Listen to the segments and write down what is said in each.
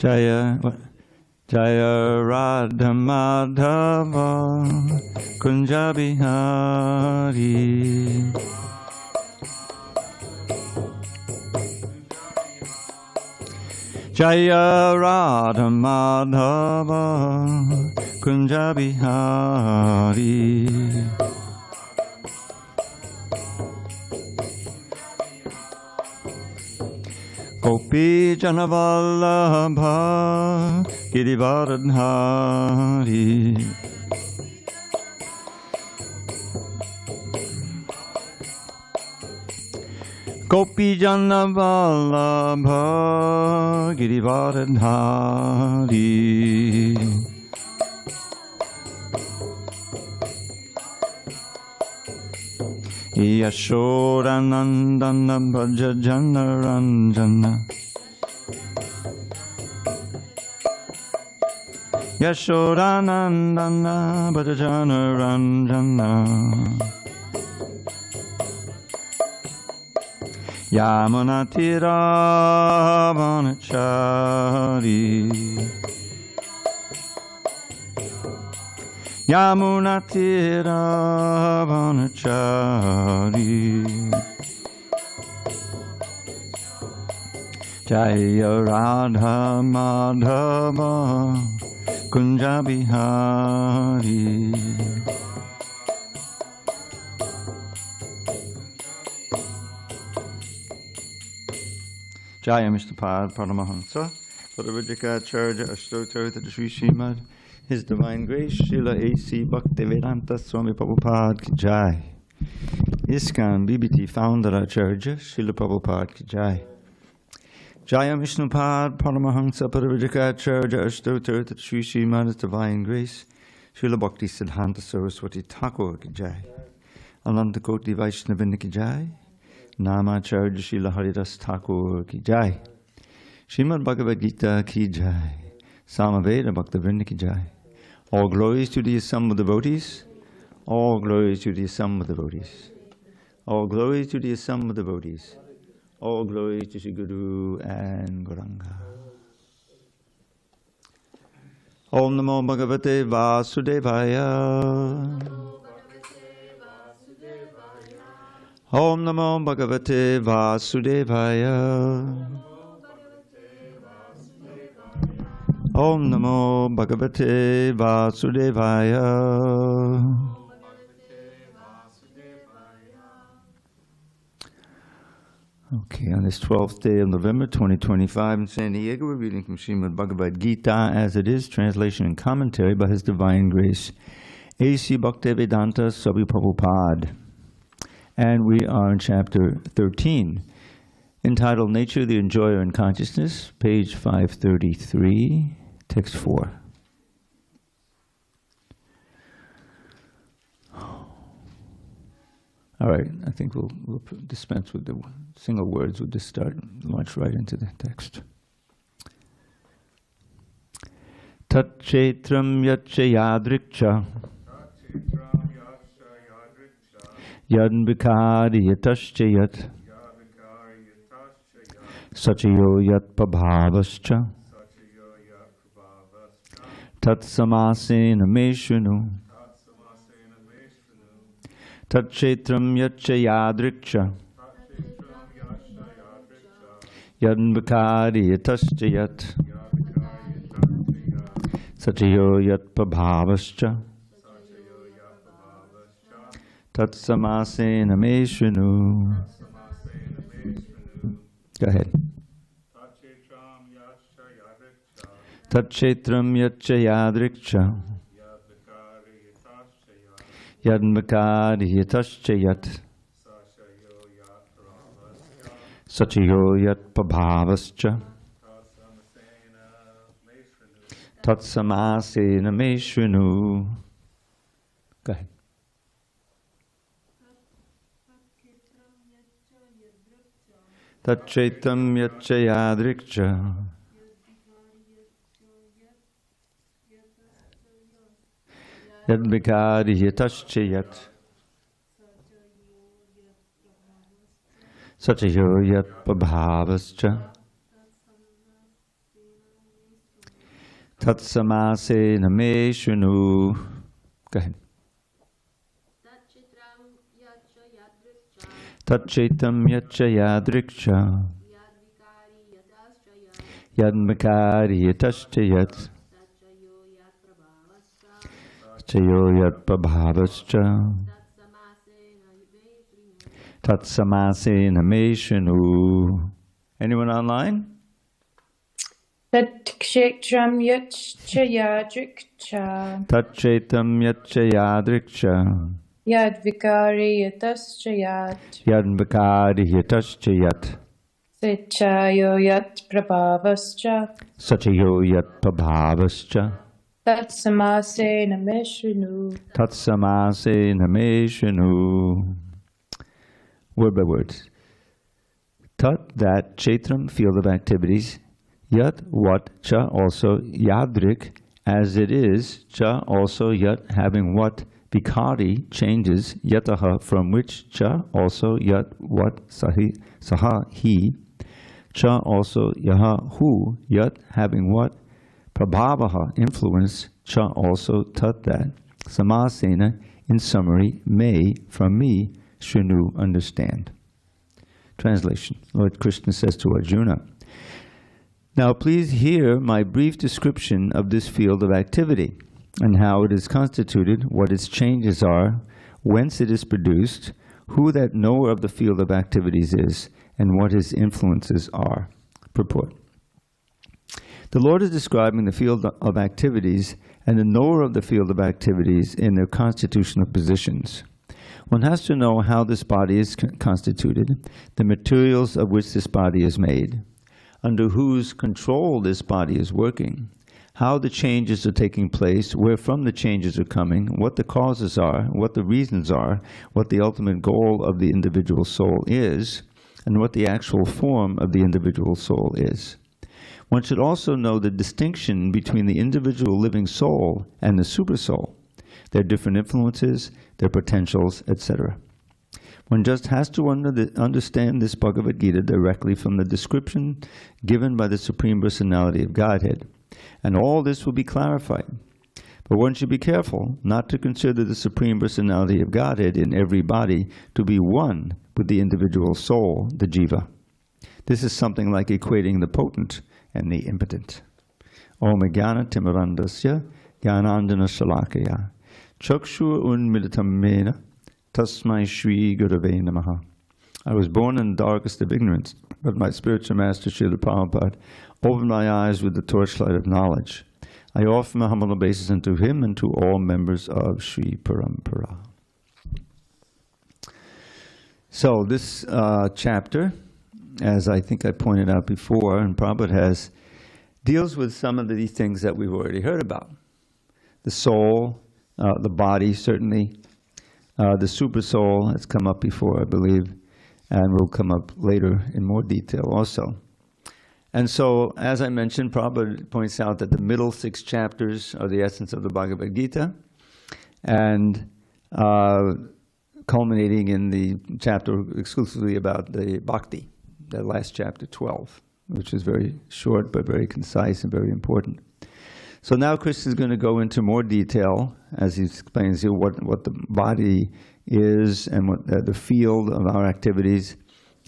Jaya Jaya Radha Madhava Kunja Bihari. Jaya Radha Madhava Kunja Bihari. Gopi Janavallabha Girivardhari. Gopi Janavallabha Girivardhari. Yashodanandana Bhaja Janaranjana. Yashodanandana Bhaja Janaranjana. Yamunatira Vanachari. Yamunatira Vanachari. Jaya Radha Madhava Kunja Bihari. Jaya Mr. Pad Paramahansa, Padavajikacharya Ashtotar to the Sri Srimad, His Divine Grace, Srila A.C. Bhaktivedanta Swami Prabhupada Ki Jai. ISKCON BBT Founder Acharya, Srila Prabhupada Ki Jai. Jaya Vishnupad Paramahansa Padavajikacharya Ashtotar to the Sri Srimad, His Divine Grace, Srila Bhakti Siddhanta Saraswati Thakur Ki Jai. Ananta Koti Vaishnavini Ki Jai. Namacharya Srila Haridas Thakur Ki Jai. Srimad Bhagavad Gita Ki Jai. Samaveda Bhaktivinoda Ki Jai. All glories to the assembled devotees. All glories to the assembled devotees. All glories to the assembled devotees. All glories to Sri Guru and Gauranga. Om Namo Bhagavate Vasudevaya. Om Namo Bhagavate Vasudevaya. Om Namo Bhagavate Vasudevaya. Okay, on this 12th day of November 2025 in San Diego, we're reading from Srimad Bhagavad Gita as it is, translation and commentary by His Divine Grace, A.C. Bhaktivedanta Swami Prabhupada. And we are in chapter 13, entitled Nature, the Enjoyer in Consciousness, page 533, text 4. All right, I think we'll dispense with the single words. We'll just launch right into the text. Tat chetram yatcha yadrikcha yad vikari yatascha yat sachayo yat prabhavascha tat samasena meshunu tat chetram yatcha yadrikcha yad vikari yatascha yat sachayo yat prabhavascha tat samasena meshunu. Go ahead. Tat chetram yatcha yadrikcha yad vikari yatascha yat sachayo yat prabhavascha tat samasena meshunu. Go ahead. Tat chetram yatcha yadrikcha yad vikari yatascha yat sachayo yat prabhavascha Tatsamase name shunu. Go ahead. Tatchaitam yacha yadrikcha. Yadmakari yataschayat. Chayo yat prabhavascha. Tatsamase name shunu. Anyone online? Tatkshetram yachayadrikcha. Tatchetam yachayadrikcha. Yadvikari yataschayat. Yadmakari yataschayat. Sechayo yat prabhavascha. Sachayo yat prabhavascha. Tatsamase nameshvinu. Tatsamase name shunu. Word by word. Tat, that, chaitram, field of activities. Yat, what, cha, also, yadrik, as it is, cha, also, yat, having what, vikari, changes, yataha, from which, cha, also, yat, what, saha, he, cha, also, yaha, who, yat, having what, prabhavaha, influence, cha, also, tat, that, samasena, in summary, may, from me, shrinu, understand. Translation. Lord Krishna says to Arjuna, now please hear my brief description of this field of activity and how it is constituted, what its changes are, whence it is produced, who that knower of the field of activities is, and what his influences are. Purport. The Lord is describing the field of activities and the knower of the field of activities in their constitutional positions. One has to know how this body is constituted, the materials of which this body is made, under whose control this body is working, how the changes are taking place, where from the changes are coming, what the causes are, what the reasons are, what the ultimate goal of the individual soul is, and what the actual form of the individual soul is. One should also know the distinction between the individual living soul and the supersoul, their different influences, their potentials, etc. One just has to understand this Bhagavad Gita directly from the description given by the Supreme Personality of Godhead, and all this will be clarified. But one should be careful not to consider the Supreme Personality of Godhead in every body to be one with the individual soul, the jiva. This is something like equating the potent and the impotent. Om Jnana Timirandasya Jnanandana Shalakaya Chakshur Unmilitam Mena Tasmai Shri Gurave Namaha. I was born in the darkest of ignorance, but my spiritual master, Srila Prabhupada, opened my eyes with the torchlight of knowledge. I offer my humble obeisance unto him and to all members of Sri Parampara. So this chapter, as I think I pointed out before, and Prabhupada deals with some of these things that we've already heard about. The soul, the body, certainly. The super soul has come up before, I believe, and will come up later in more detail also. And so, as I mentioned, Prabhupada points out that the middle 6 chapters are the essence of the Bhagavad Gita, and culminating in the chapter exclusively about the bhakti, the last chapter 12, which is very short but very concise and very important. So now Krishna is going to go into more detail as he explains here what the body is and what the field of our activities,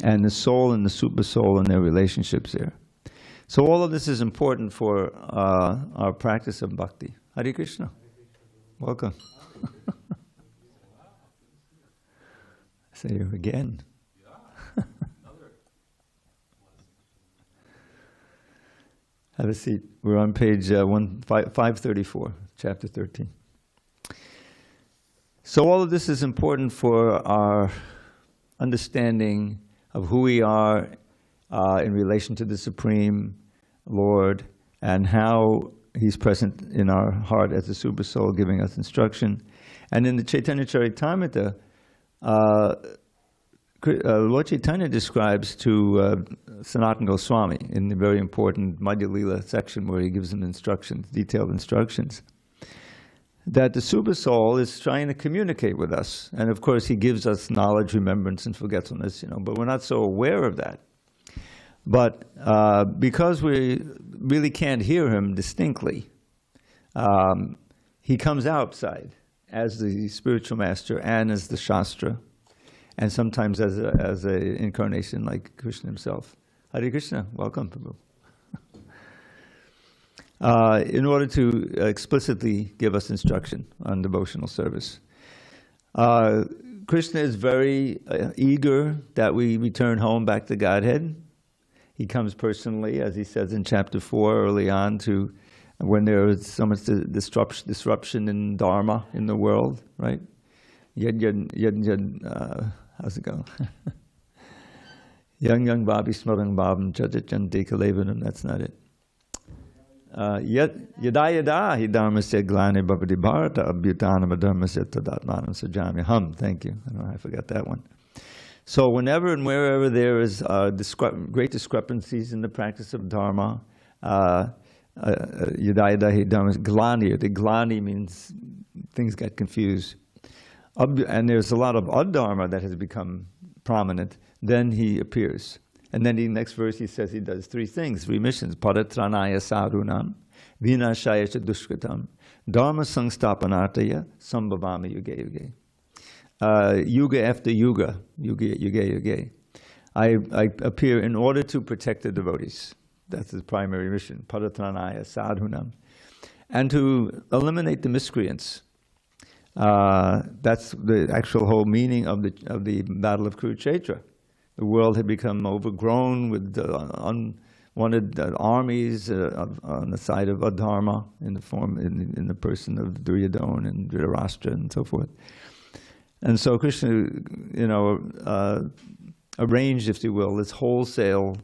and the soul and the super soul and their relationships there. So all of this is important for our practice of bhakti. Hare Krishna. Welcome. Say you again. Have a seat. We're on page 534, chapter 13. So all of this is important for our understanding of who we are in relation to the Supreme Lord, and how He's present in our heart as a super soul, giving us instruction. And in the Chaitanya Charitamrita, Lord Chaitanya describes to Sanatana Goswami in the very important Madhya Lila section where he gives them instructions, detailed instructions, that the super soul is trying to communicate with us. And of course he gives us knowledge, remembrance, and forgetfulness, but we're not so aware of that. But because we really can't hear him distinctly, he comes outside as the spiritual master and as the Shastra, and sometimes as a incarnation like Krishna himself. Hare Krishna, welcome, Prabhu. In order to explicitly give us instruction on devotional service. Krishna is very eager that we return home back to Godhead. He comes personally, as he says in chapter 4 early on, to when there is so much disruption in Dharma in the world, right? How's it go? Yang Bhavi Smarang Bhavam Chajachanti Kalevanam, that's not it. Yada hi dharmasya glani bhavati bharata abhyutanam adharmasya tadatmanam sajami ham. Thank you. I forgot that one. So whenever and wherever there is great discrepancies in the practice of dharma, yada hi dharmasya glani. The glani means things get confused. And there's a lot of adharma that has become prominent. Then he appears. And then the next verse he says he does three things, three missions. Paratranaya sadhunam, vinashaya dushkatam, dharma sangstapanartaya, sambhavami yuge yuge. Yuga after yuga, yuge yuge. I appear in order to protect the devotees. That's his primary mission. Paratranaya sadhunam. And to eliminate the miscreants. That's the actual whole meaning of the Battle of Kurukshetra. The world had become overgrown with unwanted armies on the side of Adharma in the person of Duryodhana and Dhritarashtra and so forth. And so Krishna, arranged, if you will, this wholesale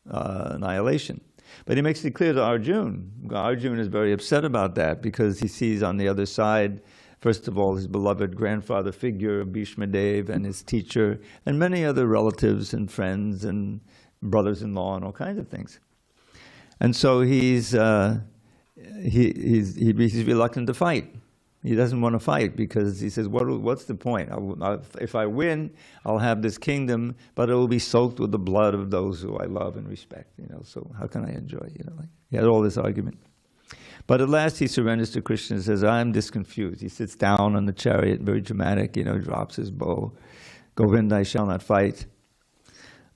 annihilation. But he makes it clear to Arjuna. Arjuna is very upset about that because he sees on the other side, first of all, his beloved grandfather figure, Bhishma Dev, and his teacher, and many other relatives and friends and brothers-in-law and all kinds of things. And so he's reluctant to fight. He doesn't want to fight because he says, what's the point? If I win, I'll have this kingdom, but it will be soaked with the blood of those who I love and respect. So how can I enjoy? He had all this argument. But at last he surrenders to Krishna and says, I'm disconfused. He sits down on the chariot, very dramatic, drops his bow. Govinda, I shall not fight.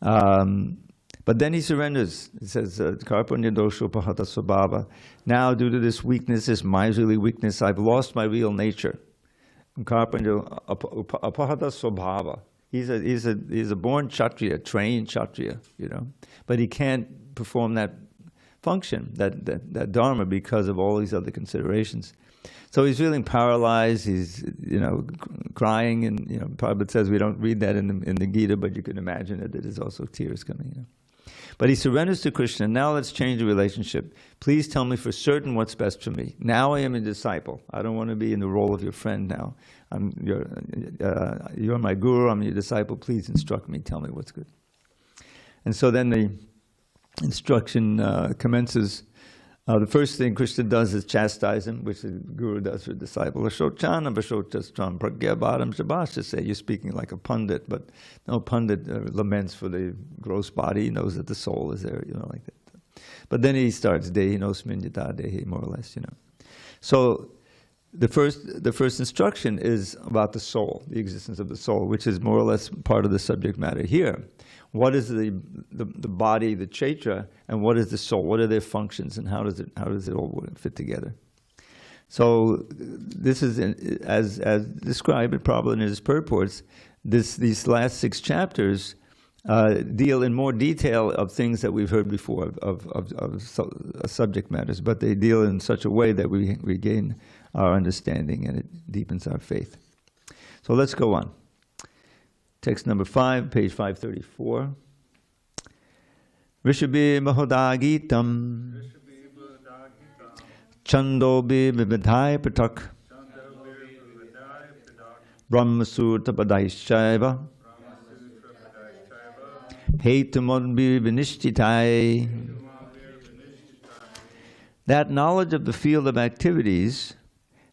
But then he surrenders. He says, Karpanya dosho pahata svabhava. Now, due to this weakness, this miserly weakness, I've lost my real nature. Karpanya apahata svabhava. He's a born Kshatriya, trained Kshatriya, But he can't perform that function, that dharma, because of all these other considerations. So he's feeling paralyzed, he's crying, and Prabhupada says we don't read that in the Gita, but you can imagine that there's also tears coming. But he surrenders to Krishna. Now let's change the relationship. Please tell me for certain what's best for me. Now I am a disciple. I don't want to be in the role of your friend now. You're my guru, I'm your disciple. Please instruct me, tell me what's good. And so then the instruction commences. The first thing Krishna does is chastise him, which the guru does for the disciple. Ashochanam vashotastram pragyabharam shabashase. You're speaking like a pundit, but no pundit laments for the gross body. He knows that the soul is there, like that. But then he starts dehi nosmin yata dehi, more or less, So the first instruction is about the soul, the existence of the soul, which is more or less part of the subject matter here. What is the body, the chaitra, and what is the soul? What are their functions, and how does it all fit together? So this is as described in Prabhupada in his purports. These last 6 chapters deal in more detail of things that we've heard before of subject matters, but they deal in such a way that we gain our understanding and it deepens our faith. So let's go on. Text number 5, page 534. Rishabhi Mahodagitam Chandobi Vividhai Patak Brahmasutra Padaishaiva Hetumodbi Vinishtitai. That knowledge of the field of activities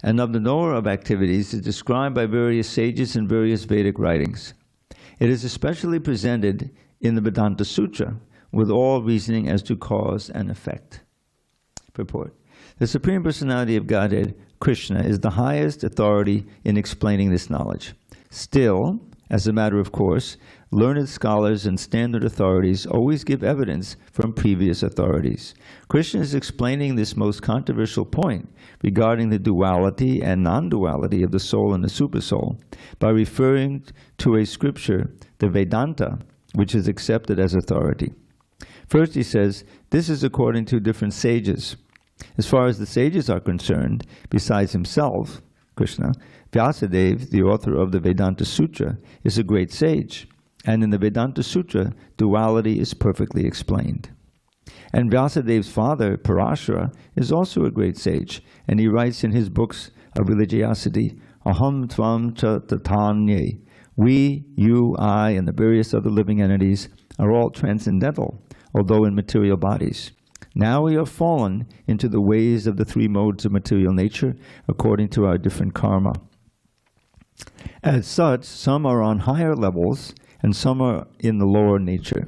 and of the knower of activities is described by various sages in various Vedic writings. It is especially presented in the Vedanta Sutra with all reasoning as to cause and effect. Purport. The Supreme Personality of Godhead, Krishna, is the highest authority in explaining this knowledge. Still, as a matter of course, learned scholars and standard authorities always give evidence from previous authorities. Krishna is explaining this most controversial point regarding the duality and non-duality of the soul and the supersoul by referring to a scripture, the Vedanta, which is accepted as authority. First he says, this is according to different sages. As far as the sages are concerned, besides himself, Krishna, Vyasadeva, the author of the Vedanta Sutra, is a great sage. And in the Vedanta Sutra, duality is perfectly explained. And Vyasadeva's father, Parashara, is also a great sage, and he writes in his books of religiosity, Aham Tvam Cha Tatanye. We, you, I, and the various other living entities are all transcendental, although in material bodies. Now we have fallen into the ways of the three modes of material nature according to our different karma. As such, some are on higher levels and some are in the lower nature.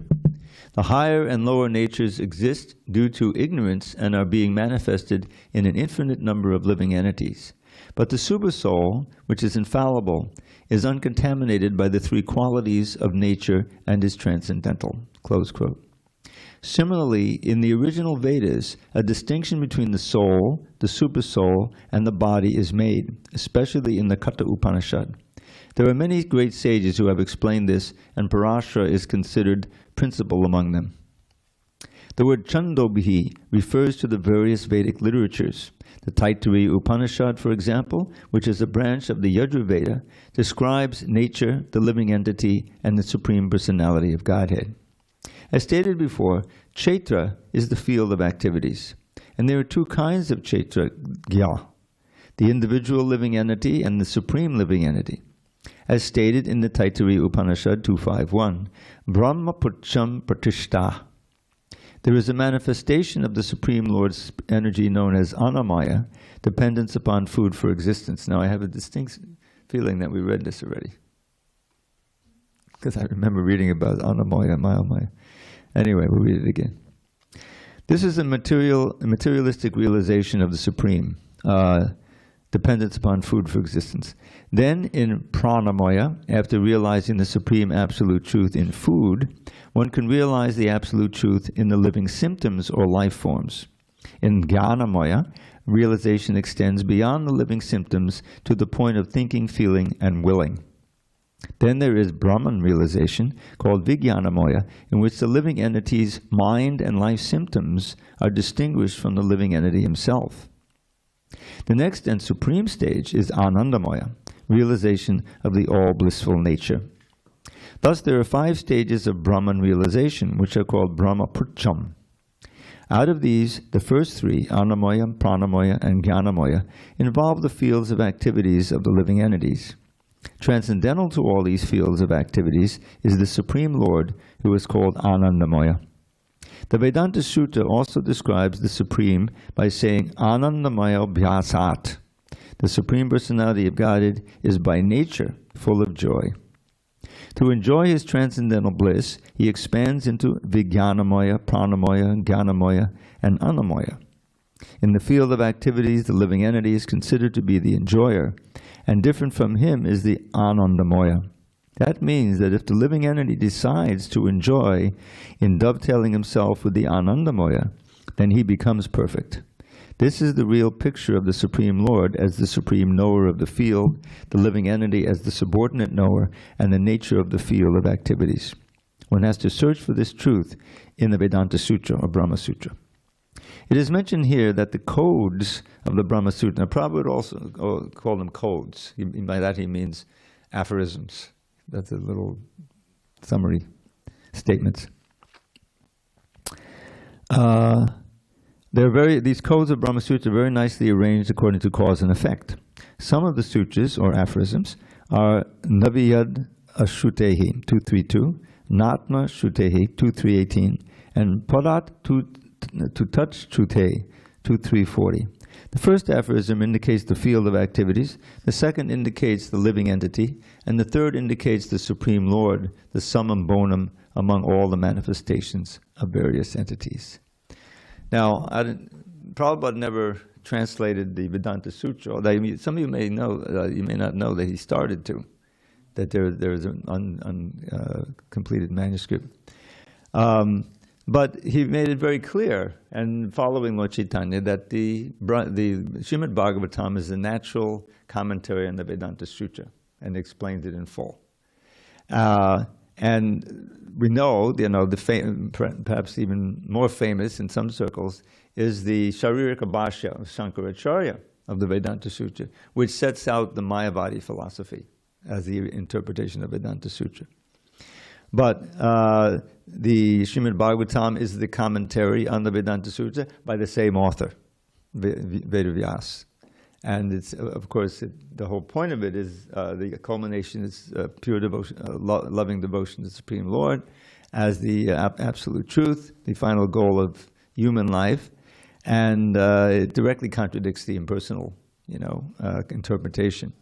The higher and lower natures exist due to ignorance and are being manifested in an infinite number of living entities. But the Supersoul, which is infallible, is uncontaminated by the three qualities of nature and is transcendental. Close quote. Similarly, in the original Vedas, a distinction between the soul, the supersoul, and the body is made, especially in the Katha Upanishad. There are many great sages who have explained this, and Parashara is considered principal among them. The word Chandobhi refers to the various Vedic literatures. The Taittiriya Upanishad, for example, which is a branch of the Yajurveda, describes nature, the living entity, and the Supreme Personality of Godhead. As stated before, Kshetra is the field of activities. And there are two kinds of Kshetra Gya, the individual living entity and the supreme living entity. As stated in the Taittiriya Upanishad 251, Brahma Pucham Pratishta. There is a manifestation of the Supreme Lord's energy known as Annamaya, dependence upon food for existence. Now I have a distinct feeling that we read this already, because I remember reading about Annamaya and Mayamaya. Anyway, we'll read it again. This is a materialistic realization of the Supreme, dependence upon food for existence. Then in Pranamaya, after realizing the Supreme Absolute Truth in food, one can realize the Absolute Truth in the living symptoms or life forms. In Jnanamaya, realization extends beyond the living symptoms to the point of thinking, feeling, and willing. Then there is Brahman realization, called Vijnanamaya, in which the living entity's mind and life symptoms are distinguished from the living entity himself. The next and supreme stage is Anandamaya, realization of the all-blissful nature. Thus there are 5 stages of Brahman realization, which are called Brahma Purcham. Out of these, the first 3, Annamaya, Pranamaya, and Jnanamaya, involve the fields of activities of the living entities. Transcendental to all these fields of activities is the Supreme Lord, who is called Anandamaya. The Vedanta Sutra also describes the Supreme by saying Anandamaya Bhyasat. The Supreme Personality of Godhead is by nature full of joy. To enjoy his transcendental bliss, he expands into Vijnanamaya, Pranamaya, Jnanamaya, and Annamaya. In the field of activities, the living entity is considered to be the enjoyer, and different from him is the Anandamaya. That means that if the living entity decides to enjoy in dovetailing himself with the Anandamaya, then he becomes perfect. This is the real picture of the Supreme Lord as the supreme knower of the field, the living entity as the subordinate knower, and the nature of the field of activities. One has to search for this truth in the Vedanta Sutra or Brahma Sutra. It is mentioned here that the codes of the Brahma Sutra, Prabhupada would also call them codes. By that he means aphorisms. That's a little summary statements. These codes of Brahma Sutra are very nicely arranged according to cause and effect. Some of the sutras, or aphorisms, are Naviyad Ashrutehi, 232, Natma Shrutehi, 2318, and Padat Tutat Shrute, 2340. The first aphorism indicates the field of activities, the second indicates the living entity, and the third indicates the Supreme Lord, the summum bonum among all the manifestations of various entities. Now, Prabhupada never translated the Vedanta Sutra. Although some of you may know, you may not know that he started to. That there's an completed manuscript. But he made it very clear, and following Lord Chaitanya, that the Srimad Bhagavatam is a natural commentary on the Vedanta Sutra, and explains it in full. And we know, perhaps even more famous in some circles, is the Sharirika Bhashya of Shankaracharya of the Vedanta Sutra, which sets out the Mayavadi philosophy as the interpretation of Vedanta Sutra. But the Srimad Bhagavatam is the commentary on the Vedanta Sutra by the same author, Vedavyas. And it's, of course, the whole point of it is the culmination is pure devotion, loving devotion to the Supreme Lord as the absolute truth, the final goal of human life, and it directly contradicts the impersonal, interpretation.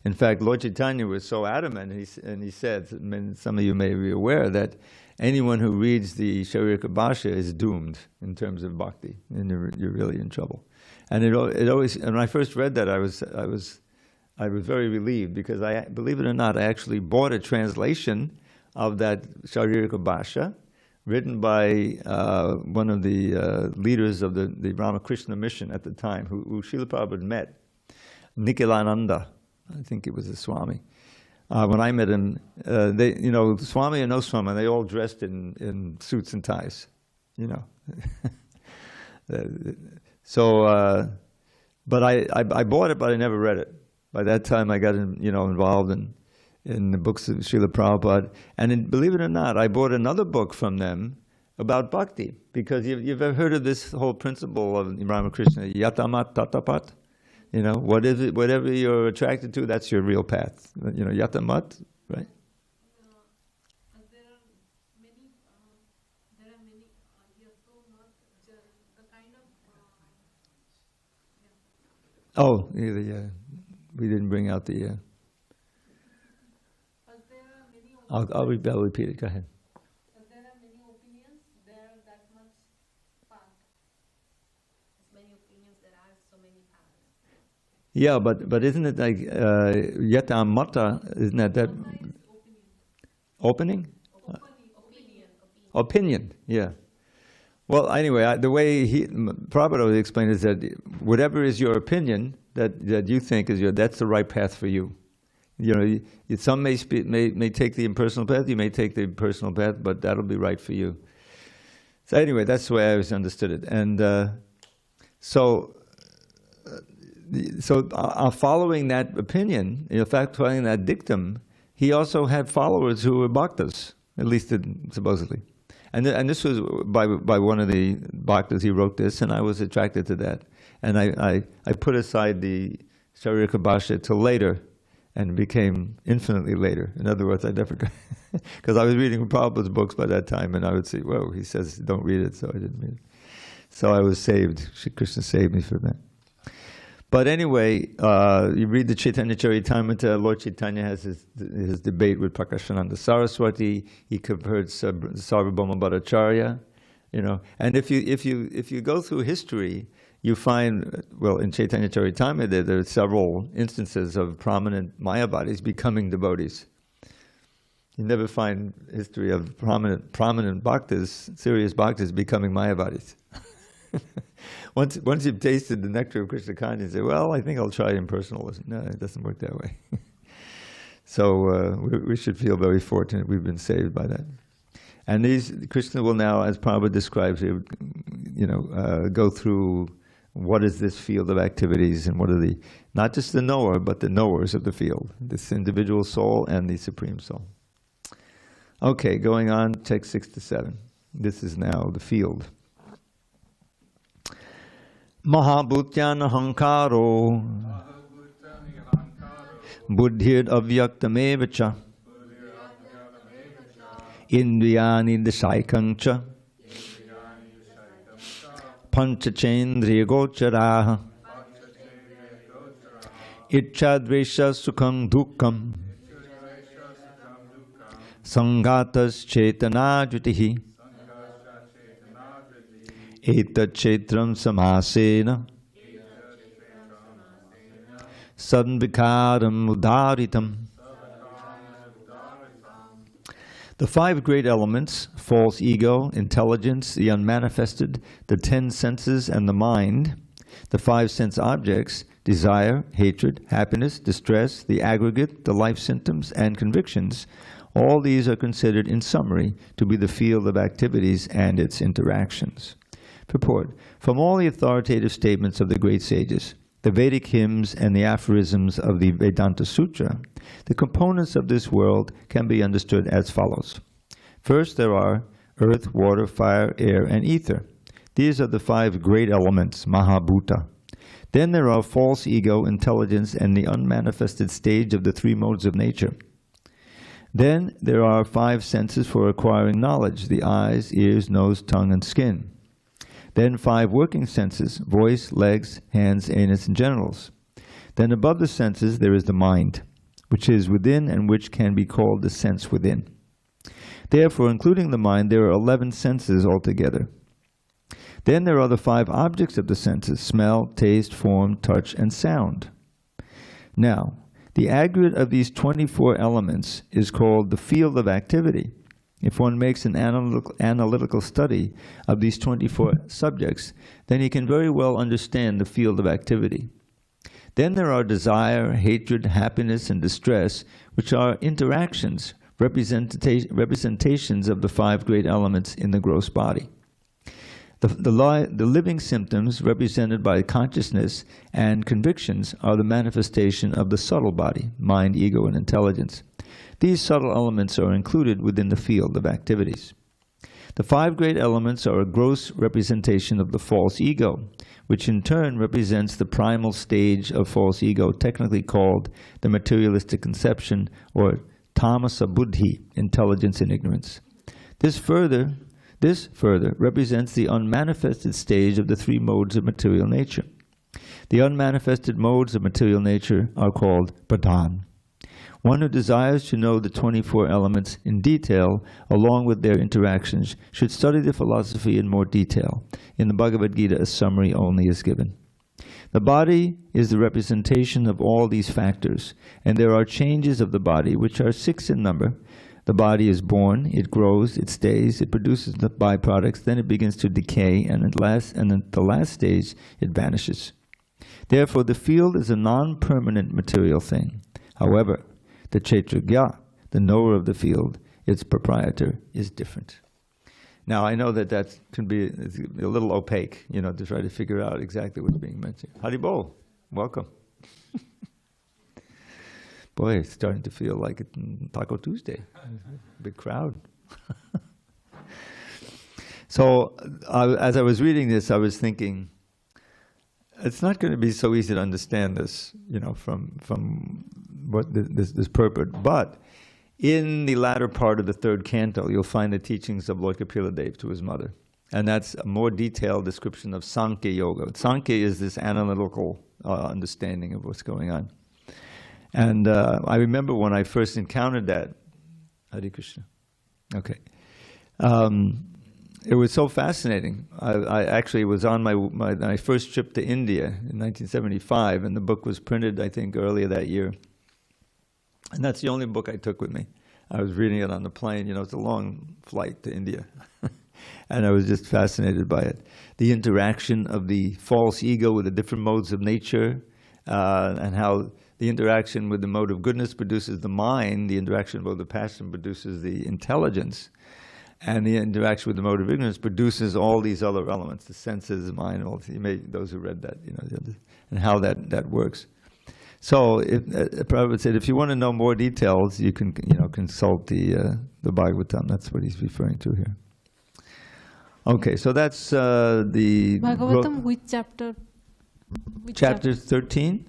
In fact, Lord Chaitanya was so adamant, and he said, and some of you may be aware, that anyone who reads the Sharirika Bhashya is doomed in terms of bhakti, and you're really in trouble. And it always, and when I first read that, I was very relieved, because believe it or not, I actually bought a translation of that Sharirika Bhashya, written by one of the leaders of the Ramakrishna mission at the time, who Srila Prabhupada met, Nikhilananda. I think it was a Swami. When I met him, Swami or no Swami, they all dressed in suits and ties, So, but I bought it, but I never read it. By that time, I got involved in the books of Srila Prabhupada, and believe it or not, I bought another book from them about bhakti, because you've ever heard of this whole principle of Ramakrishna, yatamat tatapat. What is it? Whatever you're attracted to, that's your real path. Yatamat, right? There are many. Here so much the kind of. Oh, yeah. We didn't bring out the. I'll repeat it. Go ahead. There are many opinions. There are that much path. Many opinions. There are so many paths. Yeah, but isn't it like yata mata? Isn't that opening? Opinion. Yeah. Well, anyway, the way Prabhupada explained is that whatever is your opinion that you think is that's the right path for you. Some may take the impersonal path. You may take the personal path, but that'll be right for you. So anyway, that's the way I always understood it, and so following that opinion, in fact, following that dictum, he also had followers who were bhaktas, at least supposedly. And this was by one of the bhaktas. He wrote this, and I was attracted to that. And I put aside the Sharirika Bhashya till later, and became infinitely later. In other words, I never got, because I was reading Prabhupada's books by that time, and I would say, whoa, he says don't read it, so I didn't read it. So I was saved. Shri Krishna saved me from that. But anyway, you read the Chaitanya Charitamrita. Lord Chaitanya has his debate with Prakashananda Saraswati. He compared Sarvabhauma Bhattacharya, And if you go through history, you find, well, in Chaitanya Charitamrita there are several instances of prominent Mayavadis becoming devotees. You never find history of prominent bhaktas, serious bhaktas, becoming Mayavadis. Once you've tasted the nectar of Krishna consciousness, you say, well, I think I'll try impersonalism. No, it doesn't work that way. So we should feel very fortunate we've been saved by that. And Krishna will now, as Prabhupada describes it, go through what is this field of activities, and what are not just the knower, but the knowers of the field, this individual soul and the Supreme Soul. Okay, going on, text 6 to 7. This is now the field. Mahabhutyan hankaro buddhir avyaktamevacha indriyani dashaikancha panchachendriya gocharaha ichchadvesha sukham dukkam sangatas chetanajutihi etat chetram samasena sadvikaram udaritam. The five great elements, false ego, intelligence, the unmanifested, the 10 senses, and the mind, the 5 sense objects, desire, hatred, happiness, distress, the aggregate, the life symptoms, and convictions, all these are considered in summary to be the field of activities and its interactions. Purport. From all the authoritative statements of the great sages, the Vedic hymns, and the aphorisms of the Vedanta Sutra, the components of this world can be understood as follows. First, there are earth, water, fire, air, and ether. These are the 5 great elements, Mahabhuta. Then there are false ego, intelligence, and the unmanifested stage of the 3 modes of nature. Then there are 5 senses for acquiring knowledge, the eyes, ears, nose, tongue, and skin. Then 5 working senses, voice, legs, hands, anus, and genitals. Then above the senses there is the mind, which is within and which can be called the sense within. Therefore, including the mind, there are 11 senses altogether. Then there are the 5 objects of the senses, smell, taste, form, touch, and sound. Now, the aggregate of these 24 elements is called the field of activity. If one makes an analytical study of these 24 subjects, then he can very well understand the field of activity. Then there are desire, hatred, happiness, and distress, which are interactions, representations of the 5 great elements in the gross body. The living symptoms represented by consciousness and convictions are the manifestation of the subtle body, mind, ego, and intelligence. These subtle elements are included within the field of activities. The 5 great elements are a gross representation of the false ego, which in turn represents the primal stage of false ego, technically called the materialistic conception, or tamasa buddhi, intelligence and ignorance. This further represents the unmanifested stage of the 3 modes of material nature. The unmanifested modes of material nature are called pradhan. One who desires to know the 24 elements in detail, along with their interactions, should study the philosophy in more detail. In the Bhagavad Gita, a summary only is given. The body is the representation of all these factors, and there are changes of the body, which are 6 in number. The body is born, it grows, it stays, it produces the byproducts, then it begins to decay, and at the last stage, it vanishes. Therefore, the field is a non-permanent material thing. However, the Kshetragya, the knower of the field, its proprietor, is different. Now, I know that can be a little opaque, to try to figure out exactly what's being mentioned. Haribol, welcome. Boy, it's starting to feel like it's Taco Tuesday. Big crowd. So, as I was reading this, I was thinking, it's not going to be so easy to understand this, from what this purport. But in the latter part of the 3rd canto, you'll find the teachings of Lord Kapila Dev to his mother. And that's a more detailed description of Sankhya Yoga. Sankhya is this analytical understanding of what's going on. And I remember when I first encountered that, Hare Krishna. Okay. It was so fascinating. I actually was on my first trip to India in 1975, and the book was printed, I think, earlier that year. And that's the only book I took with me. I was reading it on the plane. It's a long flight to India. And I was just fascinated by it. The interaction of the false ego with the different modes of nature, and how the interaction with the mode of goodness produces the mind, the interaction with the passion produces the intelligence, and the interaction with the mode of ignorance produces all these other elements, the senses, the mind, those who read that, and how that works. So, Prabhupada said, if you want to know more details, you can, consult the Bhagavatam. That's what he's referring to here. Okay, so that's the Bhagavatam, which chapter? Chapter 13,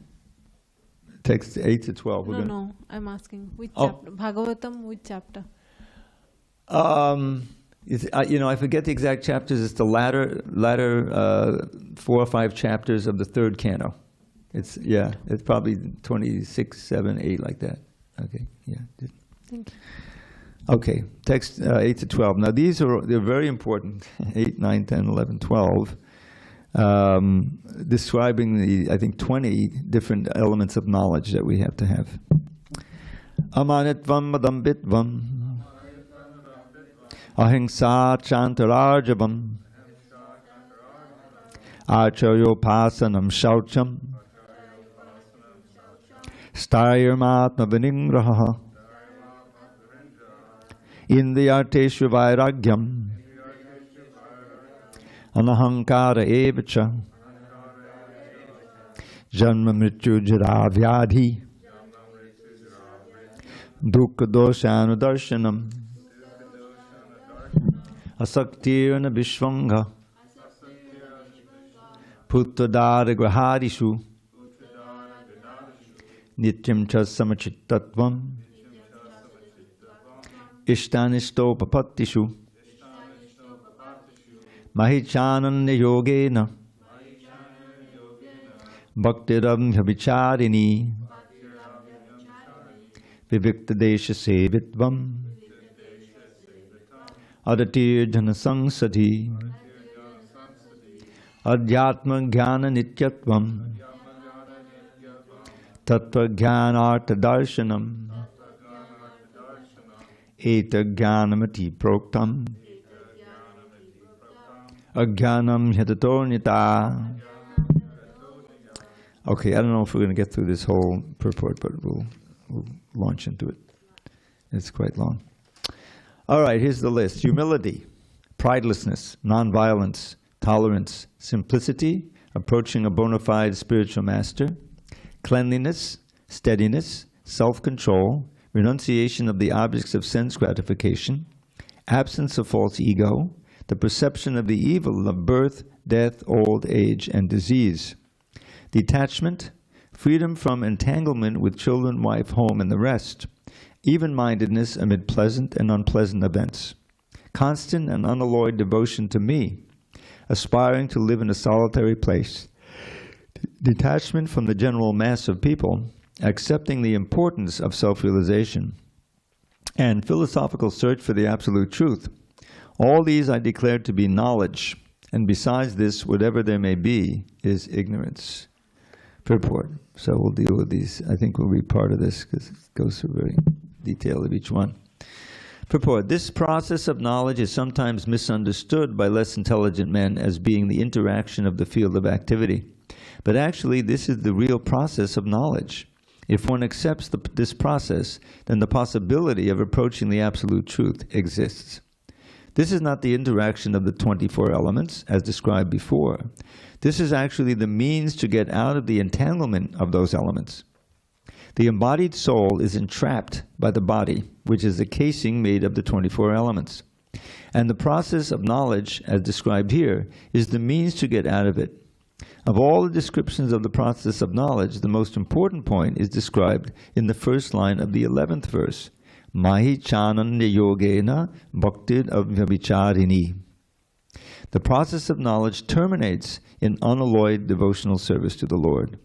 text 8 to 12. No, I'm asking which chapter. Bhagavatam, which chapter? I forget the exact chapters. It's the latter 4 or 5 chapters of the 3rd canto. It's probably 26, 7, 8, like that. Okay, yeah. Thank you. Okay, text 8 to 12. Now they're very important, 8, 9, 10, 11, 12. describing the, I think, 20 different elements of knowledge that we have to have. Amanitvam madambitvam ahimsa chantararjavam acharyopasanam shaucham stayirmatma viningraha indriyarteshu vairagyam anahankara evacha janma mrityu jara vyadhi dukkha doshanu darshanam asaktirana vishvanga puttadara grahadishu nityam cha samachittatvam ishtanistopapatishu mahichananya yogena bhaktiram vicharini vivikta desha sevitvam adatir jana sangsati adhyatma jnana nityatvam tattva jnanartha darshanam eta jnanamati proktam ajnanam hyatatornita. Okay, I don't know if we're going to get through this whole purport, but we'll launch into it. It's quite long. All right, here's the list. Humility, pridelessness, nonviolence, tolerance, simplicity, approaching a bona fide spiritual master, cleanliness, steadiness, self-control, renunciation of the objects of sense gratification, absence of false ego, the perception of the evil of birth, death, old age, and disease, detachment, freedom from entanglement with children, wife, home, and the rest, even-mindedness amid pleasant and unpleasant events, constant and unalloyed devotion to me, aspiring to live in a solitary place, detachment from the general mass of people, accepting the importance of self-realization, and philosophical search for the absolute truth. All these I declare to be knowledge, and besides this, whatever there may be, is ignorance. Purport. So we'll deal with these. I think we'll read part of this because it goes through very detail of each one. Purport. This process of knowledge is sometimes misunderstood by less intelligent men as being the interaction of the field of activity. But actually, this is the real process of knowledge. If one accepts this process, then the possibility of approaching the absolute truth exists. This is not the interaction of the 24 elements, as described before. This is actually the means to get out of the entanglement of those elements. The embodied soul is entrapped by the body, which is the casing made of the 24 elements. And the process of knowledge, as described here, is the means to get out of it. Of all the descriptions of the process of knowledge, the most important point is described in the first line of the 11th verse. Mahi chananya yogena bhaktir avyavicharini. The process of knowledge terminates in unalloyed devotional service to the Lord.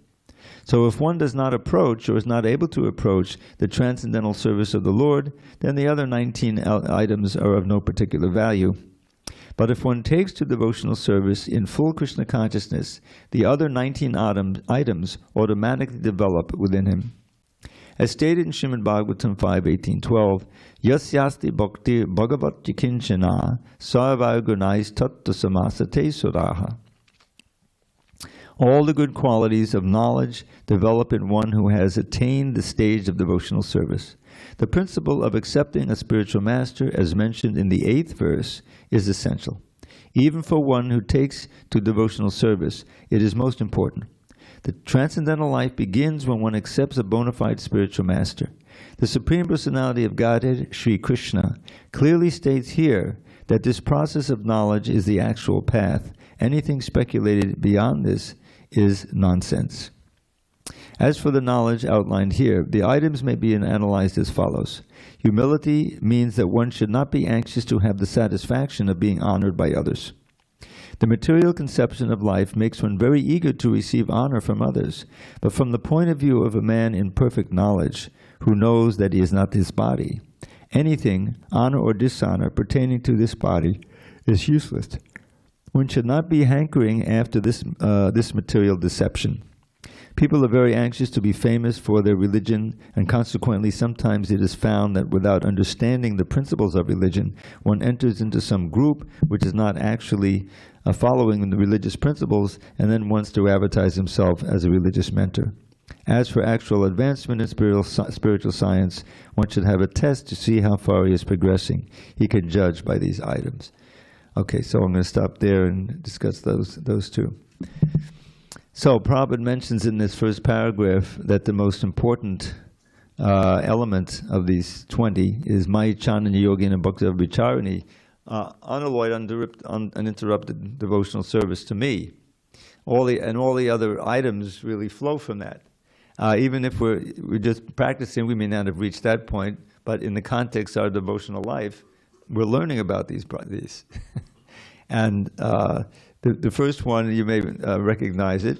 So if one does not approach or is not able to approach the transcendental service of the Lord, then the other 19 items are of no particular value. But if one takes to devotional service in full Krishna consciousness, the other 19 items automatically develop within him. As stated in Srimad Bhagavatam 5.18.12, Yasyasti bhakti bhagavat yakinchana sarva gunais tattva samasate suraha. All the good qualities of knowledge develop in one who has attained the stage of devotional service. The principle of accepting a spiritual master, as mentioned in the 8th verse, is essential. Even for one who takes to devotional service, it is most important. The transcendental life begins when one accepts a bona fide spiritual master. The Supreme Personality of Godhead, Sri Krishna, clearly states here that this process of knowledge is the actual path. Anything speculated beyond this is nonsense. As for the knowledge outlined here, the items may be analyzed as follows. Humility means that one should not be anxious to have the satisfaction of being honored by others. The material conception of life makes one very eager to receive honor from others, but from the point of view of a man in perfect knowledge, who knows that he is not this body, anything, honor or dishonor, pertaining to this body is useless. One should not be hankering after this material deception. People are very anxious to be famous for their religion, and consequently sometimes it is found that without understanding the principles of religion, one enters into some group which is not actually following the religious principles, and then wants to advertise himself as a religious mentor. As for actual advancement in spiritual science, one should have a test to see how far he is progressing. He can judge by these items. Okay, so I'm going to stop there and discuss those two. So Prabhupada mentions in this first paragraph that the most important element of these 20 is Maya Chananya Yogin and Bhakti Vicharani, unalloyed, uninterrupted devotional service to me. All the other items really flow from that. Even if we're just practicing, we may not have reached that point, but in the context of our devotional life, we're learning about these. And the first one, you may recognize it,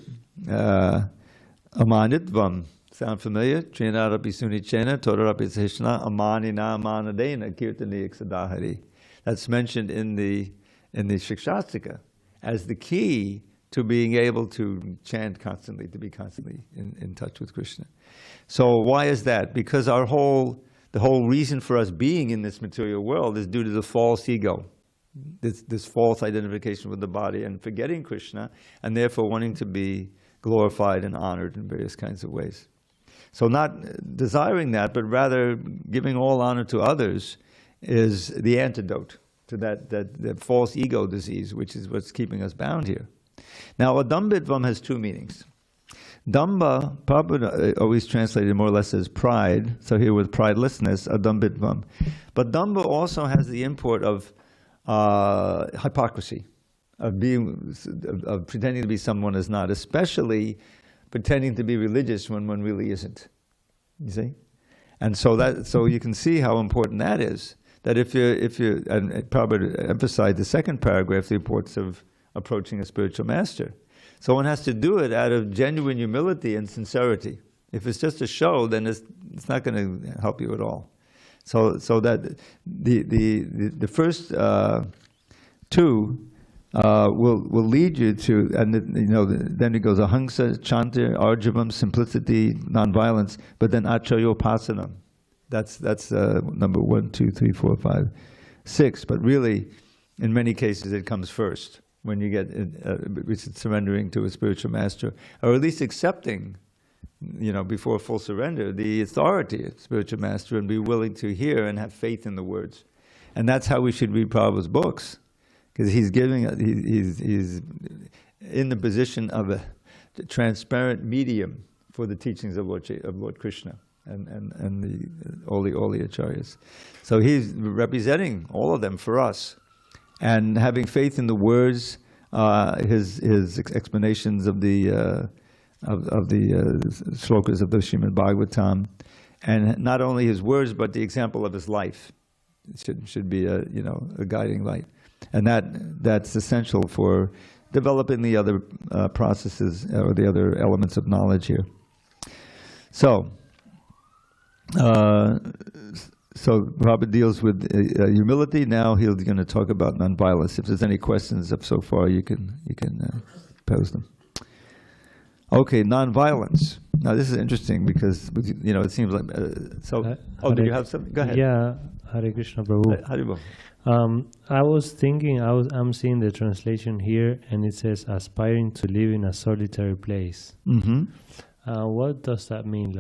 Amanitvam. Sound familiar? Chenarapi sunichena, todarapi seshna, amanina amanadena, kirtani iksadahari. That's mentioned in the Shikshastika as the key to being able to chant constantly, to be constantly in touch with Krishna. So why is that? Because the whole reason for us being in this material world is due to the false ego. This false identification with the body and forgetting Krishna, and therefore wanting to be glorified and honored in various kinds of ways. So not desiring that, but rather giving all honor to others is the antidote to that false ego disease, which is what's keeping us bound here. Now, adambitvam has two meanings. Damba, Prabhupada always translated more or less as pride, so here with pridelessness, adambitvam. But damba also has the import of hypocrisy, of pretending to be someone is not, especially pretending to be religious when one really isn't. You see, and so you can see how important that is. That if you and Prabhupada emphasized the second paragraph, the importance of approaching a spiritual master. So one has to do it out of genuine humility and sincerity. If it's just a show, then it's not going to help you at all. So that the first two will lead you to, and then it goes ahimsa, chanta, arjavam, simplicity, nonviolence, but then achayopasanam. That's number 1, 2, 3, 4, 5, 6. But really, in many cases, it comes first when you get surrendering to a spiritual master, or at least accepting, before full surrender, the authority of spiritual master, and be willing to hear and have faith in the words. And that's how we should read Prabhupada's books, because he's in the position of a transparent medium for the teachings of Lord Krishna and all the acharyas. So he's representing all of them for us, and having faith in the words, his explanations of the shlokas of the Srimad Bhagavatam, and not only his words but the example of his life should be a guiding light, and that's essential for developing the other processes or the other elements of knowledge here. So Prabhupada deals with humility. Now he's going to talk about nonviolence. If there's any questions up so far, you can pose them. Okay, nonviolence. Now this is interesting because it seems like did you have something? Go ahead. Yeah, Hare Krishna Prabhu. Haribol. I was thinking, I'm seeing the translation here, and it says aspiring to live in a solitary place. Mm-hmm. What does that mean?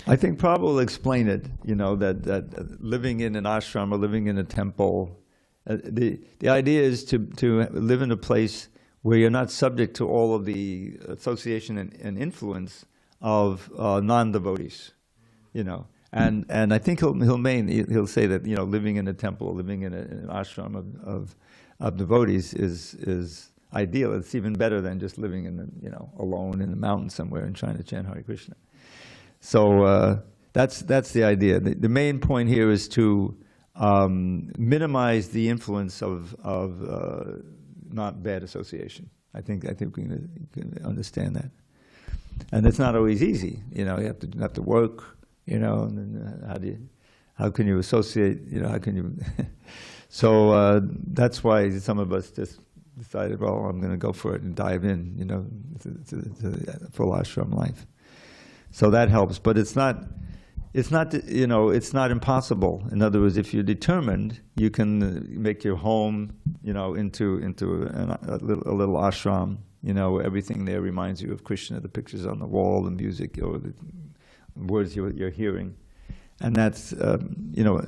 I think Prabhupada will explain it. That living in an ashram or living in a temple, the idea is to live in a place where you're not subject to all of the association and influence of non-devotees, And I think he'll say that living in a temple, living in an ashram of devotees is ideal. It's even better than just living in alone in a mountain somewhere and trying to chant Hare Krishna. So that's the idea. The main point here is to minimize the influence of not bad association. I think we can understand that, and it's not always easy. You have to work. And how can you associate? How can you? So that's why some of us just decided, well, I'm going to go for it and dive in, you know, to full ashram life. So that helps, but it's not, you know, it's not impossible. In other words, if you're determined, you can make your home, you know, into a little ashram, you know, where everything there reminds you of Krishna, the pictures on the wall, the music, or the words you're hearing. And that's, you know,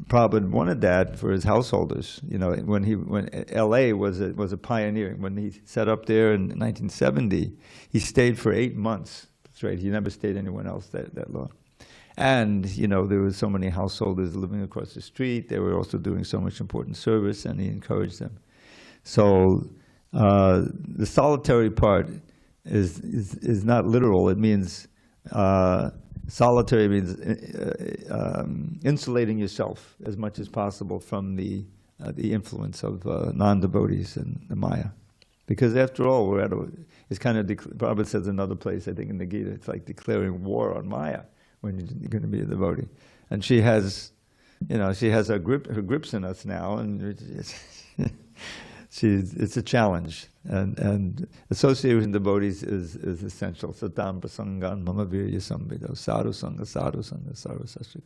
Prabhupada wanted that for his householders. You know, when L.A. was a pioneer. When he set up there in 1970, he stayed for 8 months. That's right. He never stayed anywhere else that long. And, you know, there were so many householders living across the street. They were also doing so much important service, and he encouraged them. So the solitary part is not literal. It means solitary means insulating yourself as much as possible from the influence of non-devotees and the Maya. Because after all, it's kind of, Prabhupada says another place, I think in the Gita, it's like declaring war on Maya when you're going to be a devotee. And she has, you know, she has her grips in us now, and it's a challenge. And associating with devotees is essential. Satam prasangan mama virya samvido sadhu sangha sadhu sastra.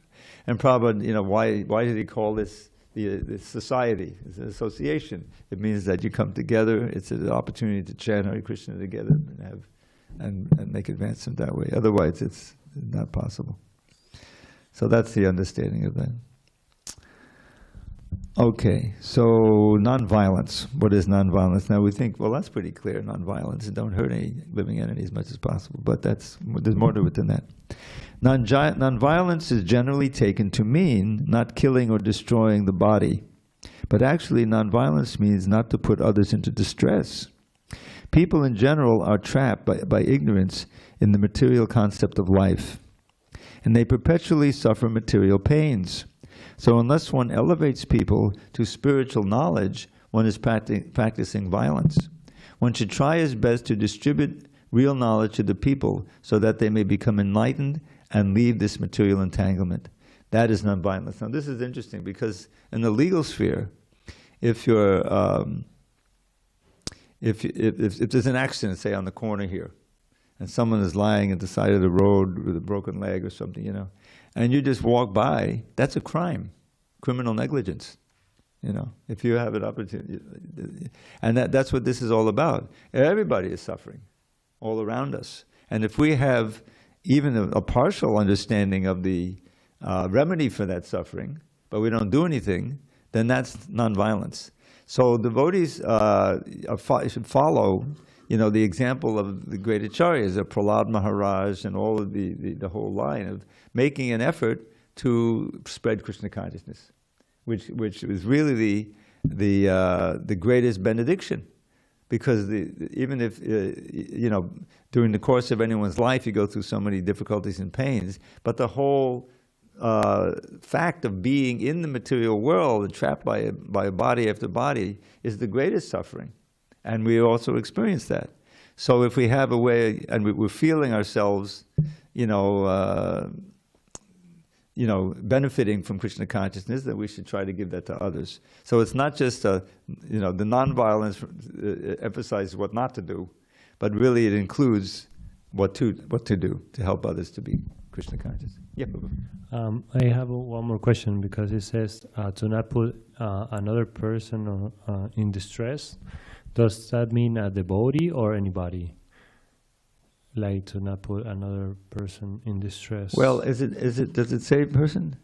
And Prabhupada, you know, why did he call this the society? It's an association. It means that you come together. It's an opportunity to chant Hare Krishna together and make advancement that way. Otherwise, it's not possible. So that's the understanding of that. Okay, so nonviolence. What is nonviolence? Now we think, well, that's pretty clear. Nonviolence, don't hurt any living entity as much as possible. But there's more to it than that. Nonviolence is generally taken to mean not killing or destroying the body. But actually, nonviolence means not to put others into distress. People in general are trapped by ignorance in the material concept of life. And they perpetually suffer material pains. So unless one elevates people to spiritual knowledge, one is practicing violence. One should try his best to distribute real knowledge to the people so that they may become enlightened and leave this material entanglement. That is nonviolence. Now this is interesting because in the legal sphere, if you're if there's an accident, say on the corner here, and someone is lying at the side of the road with a broken leg or something, you know, and you just walk by, that's a crime, criminal negligence, you know, if you have an opportunity. And that's what this is all about. Everybody is suffering all around us. And if we have even a partial understanding of the remedy for that suffering, but we don't do anything, then that's nonviolence. So devotees should follow, you know, the example of the great acharyas, of Prahlad Maharaj and all of the whole line of making an effort to spread Krishna consciousness, which is really the greatest benediction, because even if you know, during the course of anyone's life you go through so many difficulties and pains, but the whole fact of being in the material world and trapped by a body after body is the greatest suffering. And we also experience that. So if we have a way, and we're feeling ourselves, you know, benefiting from Krishna consciousness, then we should try to give that to others. So it's not just the nonviolence emphasizes what not to do, but really it includes what to do to help others to be Krishna conscious. Yeah. I have one more question, because it says to not put another person in distress. Does that mean a devotee or anybody? Like to not put another person in distress? Well, does it say person?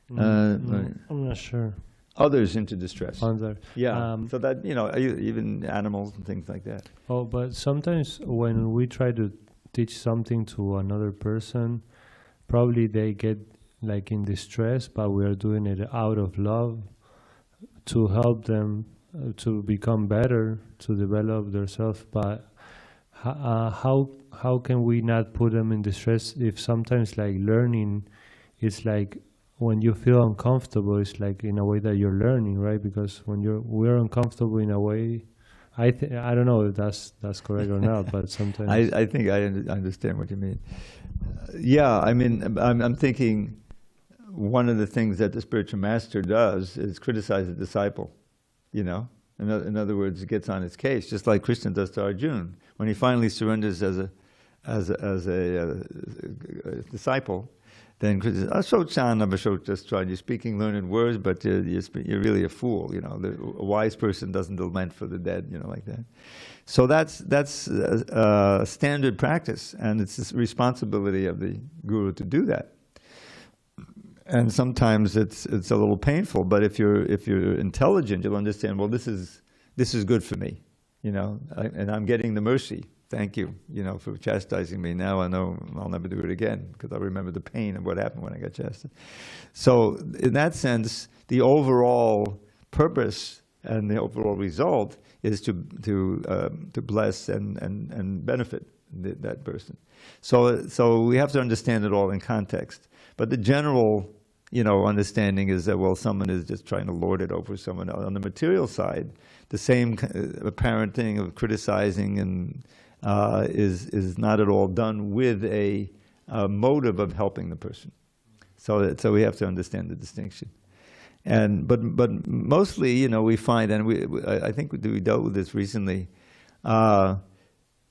I'm not sure. Others into distress. Other. Yeah. So that, you know, even animals and things like that. Oh, but sometimes when we try to teach something to another person, probably they get like in distress, but we are doing it out of love to help them to become better, to develop themselves. But how can we not put them in distress if sometimes like learning, it's like when you feel uncomfortable, it's like in a way that you're learning, right? Because when we're uncomfortable in a way, I don't know if that's correct or not, but sometimes I think I understand what you mean. Yeah, I mean, I'm thinking one of the things that the spiritual master does is criticize the disciple, you know, In other words, it gets on its case, just like Krishna does to Arjuna. When he finally surrenders as a disciple, then Krishna says, you're speaking learned words, but you're really a fool. You know, a wise person doesn't lament for the dead, you know, like that. So that's standard practice, and it's the responsibility of the guru to do that. And sometimes it's a little painful, but if you're intelligent, you'll understand. Well, this is good for me, you know, and I'm getting the mercy. Thank you, you know, for chastising me. Now I know I'll never do it again because I remember the pain of what happened when I got chastised. So in that sense, the overall purpose and the overall result is to bless and benefit that person. So we have to understand it all in context. But the general, you know, understanding is that, well, someone is just trying to lord it over someone else. On the material side, the same apparent thing of criticizing and is not at all done with a motive of helping the person. So we have to understand the distinction. But mostly, you know, we find, and I think we dealt with this recently,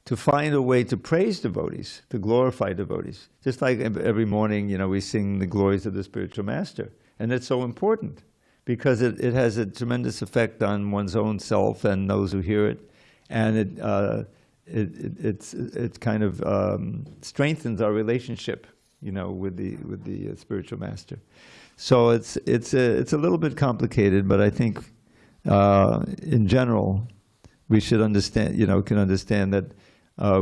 to find a way to praise devotees, to glorify devotees. Just like every morning, you know, we sing the glories of the spiritual master. And that's so important because it has a tremendous effect on one's own self and those who hear it. And it kind of strengthens our relationship, you know, with the spiritual master. So it's a little bit complicated, but I think in general we should understand, you know, can understand that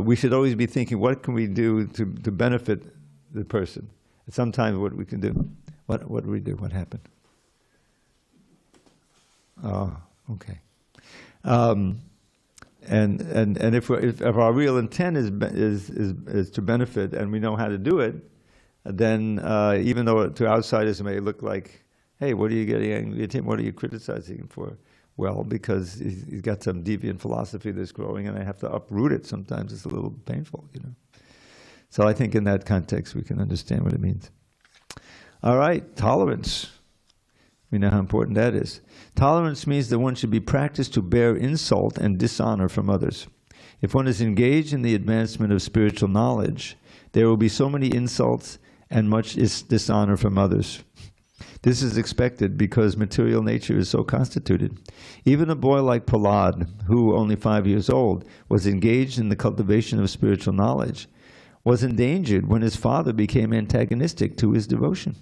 we should always be thinking, what can we do to benefit the person? And sometimes what we can do. What do we do? What happened? Oh, okay. And if our real intent is to benefit, and we know how to do it, then even though to outsiders it may look like, hey, what are you getting angry at him? What are you criticizing him for? Well, because he's got some deviant philosophy that's growing, and I have to uproot it. Sometimes it's a little painful, you know. So I think in that context we can understand what it means. All right, tolerance. We know how important that is. Tolerance means that one should be practiced to bear insult and dishonor from others. If one is engaged in the advancement of spiritual knowledge, there will be so many insults and much dishonor from others. This is expected because material nature is so constituted. Even a boy like Prahlad, who, only 5 years old, was engaged in the cultivation of spiritual knowledge, was endangered when his father became antagonistic to his devotion.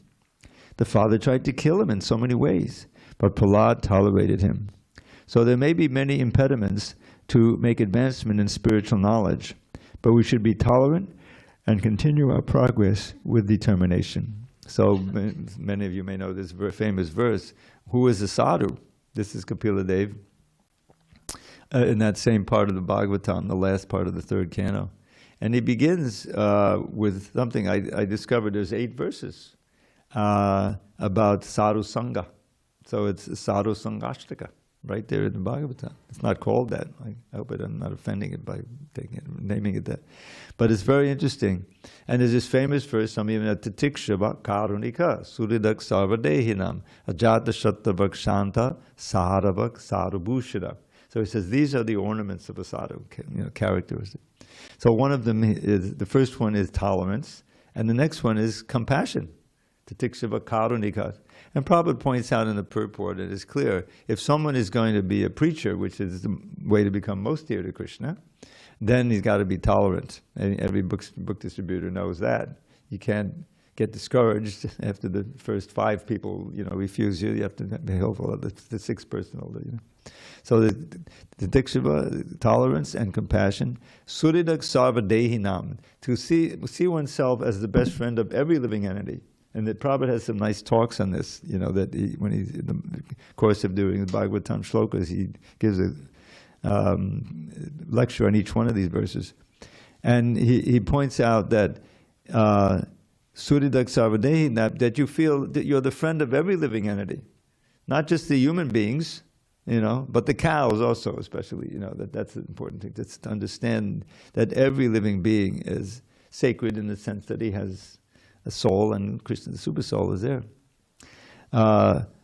The father tried to kill him in so many ways, but Prahlad tolerated him. So there may be many impediments to make advancement in spiritual knowledge, but we should be tolerant and continue our progress with determination. So many of you may know this famous verse, who is a sadhu? This is Kapila Dev, in that same part of the Bhagavatam, the last part of the third canto. And he begins with something I discovered. There's 8 verses about sadhu sangha. So it's sadhu sangashtaka, right there in the Bhagavatam. It's not called that. I hope I'm not offending it by naming it that. But it's very interesting. And there's this famous verse, some even at Titikshava karunika, suridak sarvadehinam, ajata shatta vakshanta, saharavak sarubhushara. So he says, these are the ornaments of a sadhu, you know, characteristic. So one of them is, the first one is tolerance, and the next one is compassion. Titikshava karunika. And Prabhupada points out in the purport, it is clear, if someone is going to be a preacher, which is the way to become most dear to Krishna, then he's got to be tolerant. And every book distributor knows that. You can't get discouraged after the first 5 people, you know, refuse you. You have to be helpful of the 6th person. You know. So the Tikshava, tolerance and compassion. Suridak sarvadehinam, to see oneself as the best friend of every living entity. And that Prabhupada has some nice talks on this, you know, that when he's in the course of doing the Bhagavatam shlokas, he gives a lecture on each one of these verses. And he points out that Suridak Sarvadehi, that you feel that you're the friend of every living entity, not just the human beings, you know, but the cows also, especially, you know, that's an important thing, that's to understand that every living being is sacred in the sense that he has a soul, and Krishna, the super soul, is there.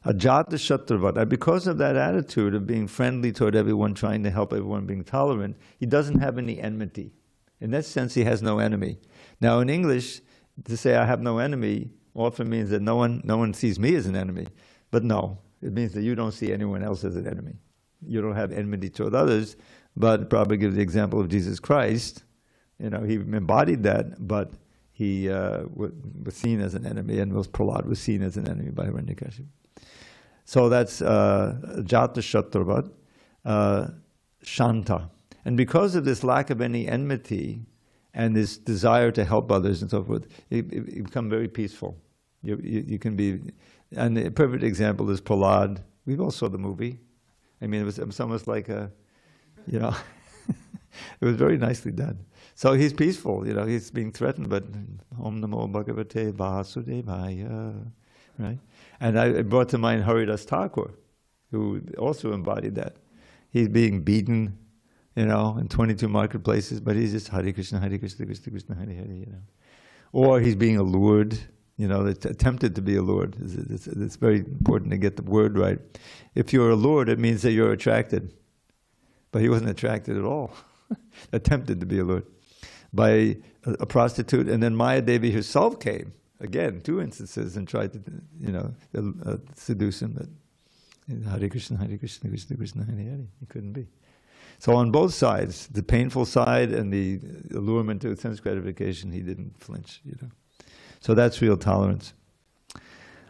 Ajata Shatravat. And because of that attitude of being friendly toward everyone, trying to help everyone, being tolerant, he doesn't have any enmity. In that sense, he has no enemy. Now, in English, to say I have no enemy often means that no one sees me as an enemy. But no, it means that you don't see anyone else as an enemy. You don't have enmity toward others, but it probably gives the example of Jesus Christ. He embodied that, but he was seen as an enemy, and Prahlad was seen as an enemy by Hiranyakashipu. So that's Jata Shatravat, Shanta. And because of this lack of any enmity and this desire to help others and so forth, you become very peaceful. You can be, and a perfect example is Prahlad. We've all saw the movie. I mean, it was almost like it was very nicely done. So he's peaceful, he's being threatened, but Om Namo Bhagavate Vasudevaya, right? And I brought to mind Haridas Thakur, who also embodied that. He's being beaten, in 22 marketplaces, but he's just Hare Krishna, Krishna Krishna, Hare Hare, Or he's being allured, attempted to be allured. It's very important to get the word right. If you're allured, it means that you're attracted. But he wasn't attracted at all. Attempted to be allured by a prostitute, and then Maya Devi herself came, again, 2 instances, and tried to, seduce him, but Hare Krishna, Krishna Krishna, Hare Hare. He couldn't be. So on both sides, the painful side and the allurement to sense gratification, he didn't flinch, So that's real tolerance.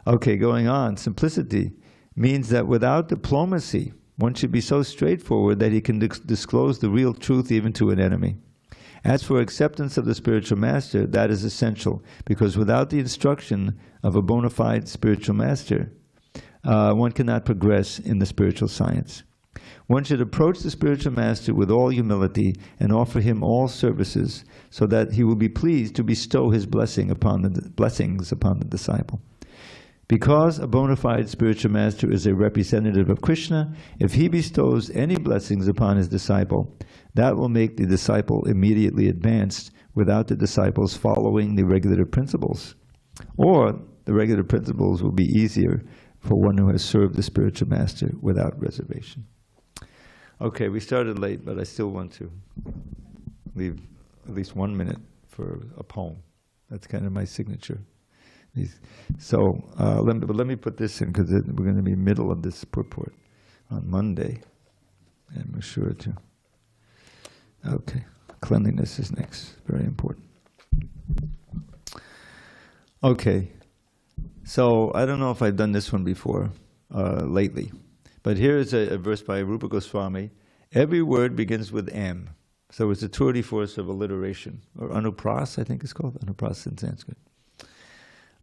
Okay, going on. Simplicity means that without diplomacy, one should be so straightforward that he can disclose the real truth even to an enemy. As for acceptance of the spiritual master, that is essential, because without the instruction of a bona fide spiritual master, one cannot progress in the spiritual science. One should approach the spiritual master with all humility and offer him all services so that he will be pleased to bestow his blessings upon the disciple. Because a bona fide spiritual master is a representative of Krishna, if he bestows any blessings upon his disciple, that will make the disciple immediately advanced without the disciples following the regulative principles. Or the regulative principles will be easier for one who has served the spiritual master without reservation. Okay, we started late, but I still want to leave at least 1 minute for a poem. That's kind of my signature. So let me put this in, because we're going to be middle of this purport on Monday, and we're sure to. Okay, cleanliness is next. Very important. Okay, so I don't know if I've done this one before lately, but here is a verse by Rupa Goswami. Every word begins with M. So it's a tour de force of alliteration, or anupras, I think it's called, anupras in Sanskrit.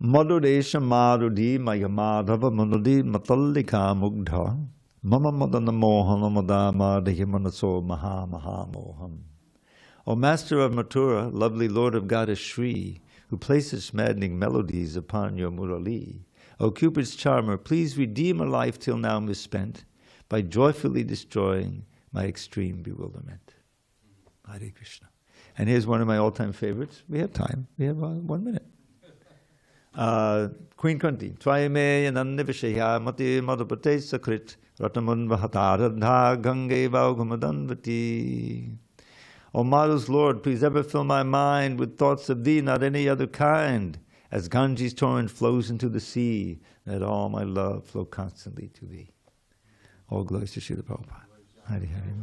Madhudesha madhudi mayamadhava madhudi matallika mugdha mama madana mohana madama dehimanaso maha maha moham. O Master of Mathura, lovely Lord of Goddess Shri, who places maddening melodies upon your Murali, O Cupid's charmer, please redeem a life till now misspent by joyfully destroying my extreme bewilderment. Hare Krishna. And here's one of my all-time favorites. We have time. We have 1 minute. Queen Kunti. Tvayame yananni vishaya mati madhupate sakrit ratamun vahataradha gange vaugumadanvati. O Madhu's Lord, please ever fill my mind with thoughts of thee, not any other kind. As Ganges torrent flows into the sea, let all my love flow constantly to thee. All glories to Srila Prabhupada. Hare Hare.